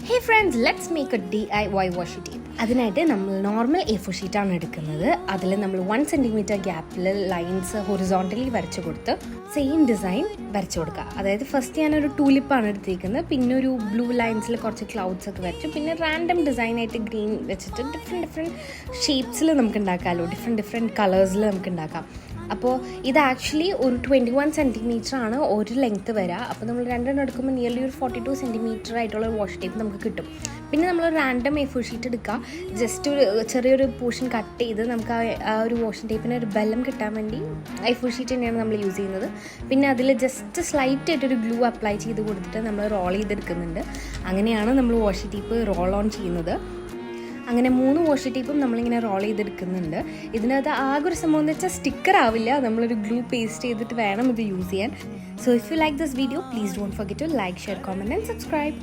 Hey friends, let's make a DIY washi tape. അതിനായിട്ട് നമ്മൾ normal A4 ഷീറ്റാണ് എടുക്കുന്നത്. അതിൽ നമ്മൾ 1 സെൻറ്റിമീറ്റർ ഗ്യാപ്പിൽ ലൈൻസ് ഹൊറിസോണ്ടലി വരച്ചു കൊടുത്ത് സെയിം ഡിസൈൻ വരച്ചു കൊടുക്കുക. അതായത് ഫസ്റ്റ് ഞാനൊരു ടൂലിപ്പാണ് എടുത്തിരിക്കുന്നത്, പിന്നെ ഒരു ബ്ലൂ ലൈൻസിൽ കുറച്ച് ക്ലൗഡ്സ് ഒക്കെ വരച്ചു, പിന്നെ റാൻഡം ഡിസൈനായിട്ട് ഗ്രീൻ വെച്ചിട്ട് ഡിഫറെൻറ്റ് ഷേപ്സിൽ നമുക്ക് ഉണ്ടാക്കാമല്ലോ, ഡിഫറെൻറ്റ് കളേഴ്സിൽ നമുക്ക് ഉണ്ടാക്കാം. അപ്പോൾ ഇത് ആക്ച്വലി ഒരു 21 സെൻറ്റിമീറ്റർ ആണ് ഒരു ലെങ്ത്ത് വരിക. അപ്പോൾ നമ്മൾ രണ്ടെണ്ണം എടുക്കുമ്പോൾ നിയർലി ഒരു 42 സെൻറ്റിമീറ്റർ ആയിട്ടുള്ള ഒരു വാഷ് ടേപ്പ് നമുക്ക് കിട്ടും. പിന്നെ നമ്മൾ റാൻഡം A4 ഷീറ്റ് എടുക്കുക, ജസ്റ്റ് ഒരു ചെറിയൊരു പോർഷൻ കട്ട് ചെയ്ത് നമുക്ക് ആ ഒരു വാഷിംഗ് ടേപ്പിന് ഒരു ബലം കിട്ടാൻ വേണ്ടി A4 ഷീറ്റ് തന്നെയാണ് നമ്മൾ യൂസ് ചെയ്യുന്നത്. പിന്നെ അതിൽ ജസ്റ്റ് സ്ലൈറ്റ് ആയിട്ടൊരു ഗ്ലൂ അപ്ലൈ ചെയ്ത് കൊടുത്തിട്ട് നമ്മൾ റോൾ ചെയ്തെടുക്കുന്നുണ്ട്. അങ്ങനെയാണ് നമ്മൾ വാഷിംഗ് ടേപ്പ് റോൾ ഓൺ ചെയ്യുന്നത്. അങ്ങനെ 3 വാഷി ടേപ്പും നമ്മളിങ്ങനെ റോൾ ചെയ്തെടുക്കുന്നുണ്ട്. ഇതിനകത്ത് ആകെ ഒരു സംഭവം എന്ന് വെച്ചാൽ സ്റ്റിക്കർ ആവില്ല, നമ്മളൊരു ഗ്ലൂ പേസ്റ്റ് ചെയ്തിട്ട് വേണം ഇത് യൂസ് ചെയ്യാൻ. So if you like this video, please don't forget to like, share, comment and subscribe.